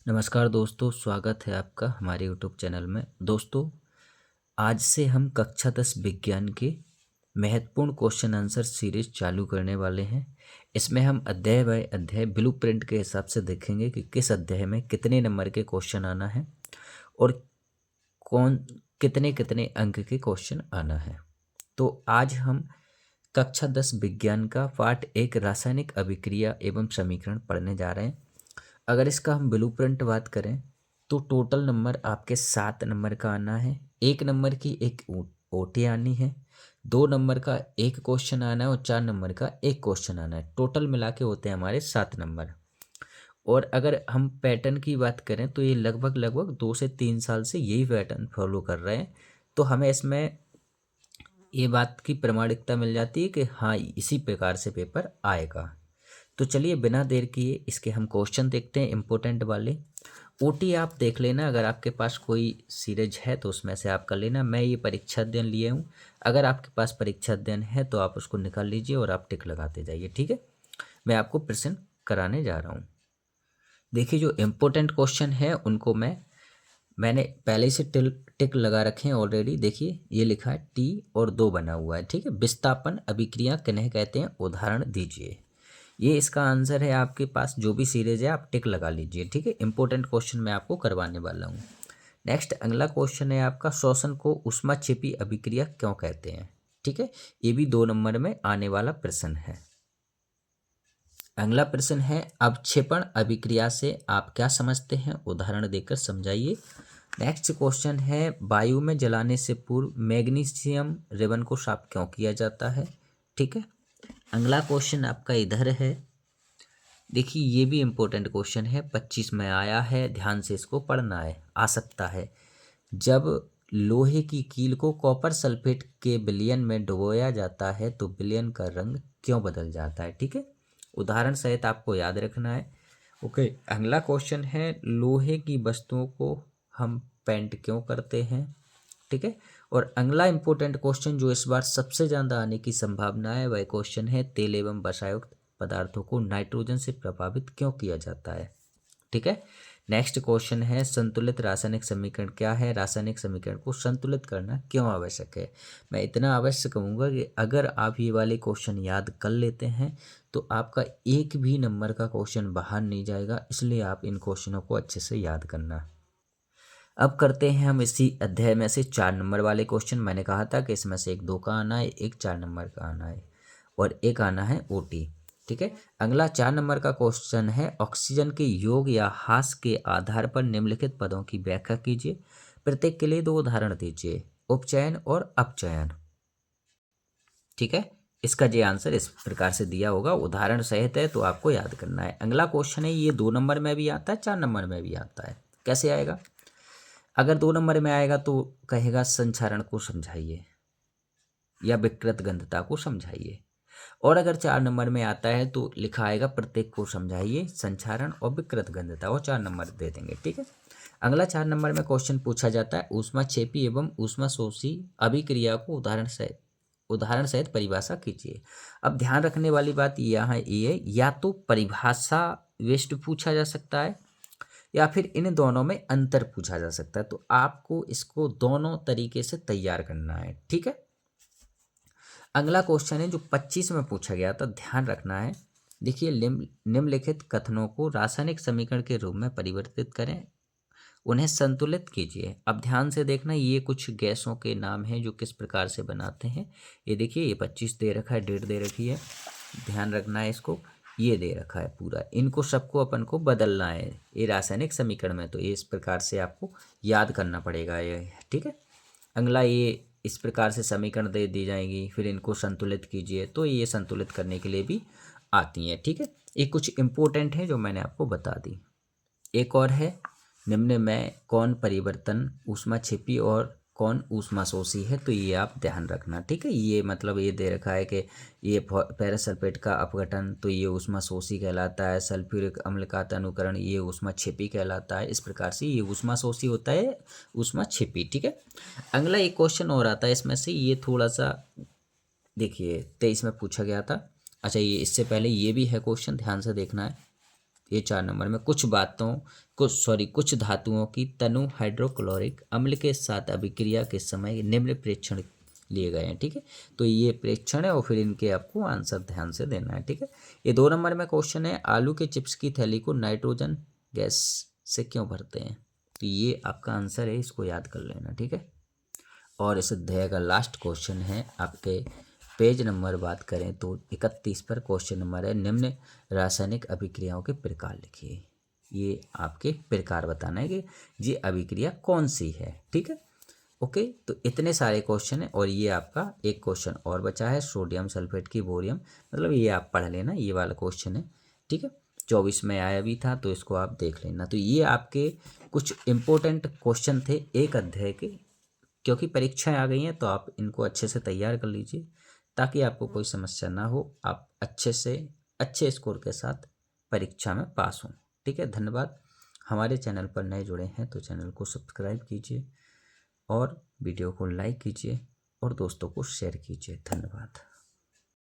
नमस्कार दोस्तों, स्वागत है आपका हमारे यूट्यूब चैनल में। दोस्तों, आज से हम कक्षा 10 विज्ञान के महत्वपूर्ण क्वेश्चन आंसर सीरीज चालू करने वाले हैं। इसमें हम अध्याय बाय अध्याय ब्लूप्रिंट के हिसाब से देखेंगे कि किस अध्याय में कितने नंबर के क्वेश्चन आना है और कौन कितने कितने अंक के क्वेश्चन आना है। तो आज हम कक्षा 10 विज्ञान का पार्ट 1 रासायनिक अभिक्रिया एवं समीकरण पढ़ने जा रहे हैं। अगर इसका हम ब्लूप्रिंट बात करें तो टोटल नंबर आपके 7 नंबर का आना है। 1 नंबर की एक ओटी आनी है, 2 नंबर का एक क्वेश्चन आना है और 4 नंबर का एक क्वेश्चन आना है। टोटल मिला के होते हैं हमारे 7 नंबर। और अगर हम पैटर्न की बात करें तो ये लगभग लगभग 2 से 3 साल से यही पैटर्न फॉलो कर रहे हैं। तो हमें इसमें ये बात की प्रामाणिकता मिल जाती है कि हाँ, इसी प्रकार से पेपर आएगा। तो चलिए बिना देर किए इसके हम क्वेश्चन देखते हैं इम्पोर्टेंट वाले। ओटी आप देख लेना, अगर आपके पास कोई सीरीज है तो उसमें से आप कर लेना। मैं ये परीक्षा अध्ययन लिए हूँ, अगर आपके पास परीक्षा अध्ययन है तो आप उसको निकाल लीजिए और आप टिक लगाते जाइए। ठीक है, मैं आपको प्रश्न कराने जा रहा हूँ। देखिए, जो इम्पोर्टेंट क्वेश्चन है उनको मैंने पहले से टिक लगा रखे हैं ऑलरेडी। देखिए, ये लिखा है टी और 2 बना हुआ है। ठीक है, विस्थापन अभिक्रिया किन्हें कहते हैं, उदाहरण दीजिए। ये इसका आंसर है। आपके पास जो भी सीरीज है आप टिक लगा लीजिए। ठीक है, इंपॉर्टेंट क्वेश्चन मैं आपको करवाने वाला हूँ। नेक्स्ट अगला क्वेश्चन है आपका, श्वसन को ऊष्माक्षेपी अभिक्रिया क्यों कहते हैं। ठीक है, ये भी 2 नंबर में आने वाला प्रश्न है। अगला प्रश्न है, अवक्षेपण अभिक्रिया से आप क्या समझते हैं, उदाहरण देकर समझाइए। नेक्स्ट क्वेश्चन है, वायु में जलाने से पूर्व मैग्नीशियम रिबन को साफ क्यों किया जाता है। ठीक है, अगला क्वेश्चन आपका इधर है। देखिए, ये भी इम्पोर्टेंट क्वेश्चन है, 25 में आया है, ध्यान से इसको पढ़ना है, आ सकता है। जब लोहे की कील को कॉपर सल्फेट के विलयन में डुबोया जाता है तो विलयन का रंग क्यों बदल जाता है। ठीक है, उदाहरण सहित आपको याद रखना है। ओके, अगला क्वेश्चन है, लोहे की वस्तुओं को हम पेंट क्यों करते हैं। ठीक है, और अगला इंपॉर्टेंट क्वेश्चन जो इस बार सबसे ज़्यादा आने की संभावना है वह क्वेश्चन है, तेल एवं वसायुक्त पदार्थों को नाइट्रोजन से प्रभावित क्यों किया जाता है। ठीक है, नेक्स्ट क्वेश्चन है, संतुलित रासायनिक समीकरण क्या है, रासायनिक समीकरण को संतुलित करना क्यों आवश्यक है। मैं इतना अवश्य कहूँगा कि अगर आप ये वाले क्वेश्चन याद कर लेते हैं तो आपका एक भी नंबर का क्वेश्चन बाहर नहीं जाएगा, इसलिए आप इन क्वेश्चनों को अच्छे से याद करना। अब करते हैं हम इसी अध्याय में से 4 नंबर वाले क्वेश्चन। मैंने कहा था कि इसमें से एक 2 का आना है, एक 4 नंबर का आना है और एक आना है ओटी। ठीक है, अगला 4 नंबर का क्वेश्चन है, ऑक्सीजन के योग या ह्रास के आधार पर निम्नलिखित पदों की व्याख्या कीजिए, प्रत्येक के लिए 2 उदाहरण दीजिए, उपचयन और अपचयन। ठीक है, इसका जो आंसर इस प्रकार से दिया होगा, उदाहरण सहित है तो आपको याद करना है। अगला क्वेश्चन है, ये 2 नंबर में भी आता है, 4 नंबर में भी आता है। कैसे आएगा, अगर 2 नंबर में आएगा तो कहेगा संचारण को समझाइए या विकृत गंधता को समझाइए, और अगर 4 नंबर में आता है तो लिखा आएगा प्रत्येक को समझाइए, संचारण और विकृत गंधता, और 4 नंबर दे देंगे। ठीक है, अगला 4 नंबर में क्वेश्चन पूछा जाता है, ऊष्माक्षेपी एवं ऊष्माशोषी अभिक्रिया को उदाहरण सहित परिभाषा कीजिए। अब ध्यान रखने वाली बात यहाँ ये है, या तो परिभाषा वेस्ट पूछा जा सकता है या फिर इन दोनों में अंतर पूछा जा सकता है, तो आपको इसको दोनों तरीके से तैयार करना है। ठीक है, अगला क्वेश्चन है जो 25 में पूछा गया था, ध्यान रखना है। देखिए, निम्नलिखित कथनों को रासायनिक समीकरण के रूप में परिवर्तित करें, उन्हें संतुलित कीजिए। अब ध्यान से देखना, ये कुछ गैसों के नाम हैं जो किस प्रकार से बनाते हैं। ये देखिए, ये 25 दे रखा है, डेट दे रखी है, ध्यान रखना है इसको। ये दे रखा है पूरा, इनको सबको अपन को बदलना है ये रासायनिक समीकरण में, तो ये इस प्रकार से आपको याद करना पड़ेगा ये। ठीक है, अगला ये इस प्रकार से समीकरण दे दी जाएंगी, फिर इनको संतुलित कीजिए, तो ये संतुलित करने के लिए भी आती हैं। ठीक है, ये कुछ इंपॉर्टेंट है जो मैंने आपको बता दी। एक और है, निम्न में कौन परिवर्तन ऊष्माक्षेपी और कौन ऊष्माशोषी है, तो ये आप ध्यान रखना। ठीक है, ये मतलब ये दे रखा है कि ये पैरासल्फेट का अपघटन तो ये ऊष्माशोषी कहलाता है, सल्फ्यूरिक अम्ल का तनुकरण ये ऊष्माक्षेपी कहलाता है। इस प्रकार से ये ऊष्माशोषी होता है, ऊष्माक्षेपी। ठीक है, अगला एक क्वेश्चन और आता है इसमें से, ये थोड़ा सा देखिए 23 में पूछा गया था। अच्छा, ये इससे पहले ये भी है क्वेश्चन, ध्यान से देखना है। ये 4 नंबर में कुछ धातुओं की तनु हाइड्रोक्लोरिक अम्ल के साथ अभिक्रिया के समय निम्न प्रेक्षण लिए गए हैं। ठीक है, तो ये प्रेक्षण है और फिर इनके आपको आंसर ध्यान से देना है। ठीक है, ये 2 नंबर में क्वेश्चन है, आलू के चिप्स की थैली को नाइट्रोजन गैस से क्यों भरते हैं? तो ये आपका आंसर है, इसको याद कर लेना। ठीक है, और इस अध्याय का लास्ट क्वेश्चन है आपके पेज नंबर बात करें तो 31 पर क्वेश्चन नंबर है, निम्न रासायनिक अभिक्रियाओं के प्रकार लिखिए। ये आपके प्रकार बताना है कि ये अभिक्रिया कौन सी है। ठीक है, ओके, तो इतने सारे क्वेश्चन है और ये आपका एक क्वेश्चन और बचा है, सोडियम सल्फेट की बोरियम, मतलब ये आप पढ़ लेना, ये वाला क्वेश्चन है। ठीक है, 24 में आया भी था तो इसको आप देख लेना। तो ये आपके कुछ इंपॉर्टेंट क्वेश्चन थे एक अध्याय के, क्योंकि परीक्षाएं आ गई हैं तो आप इनको अच्छे से तैयार कर लीजिए ताकि आपको कोई समस्या ना हो, आप अच्छे से अच्छे स्कोर के साथ परीक्षा में पास हों। ठीक है, धन्यवाद। हमारे चैनल पर नए जुड़े हैं तो चैनल को सब्सक्राइब कीजिए और वीडियो को लाइक कीजिए और दोस्तों को शेयर कीजिए। धन्यवाद।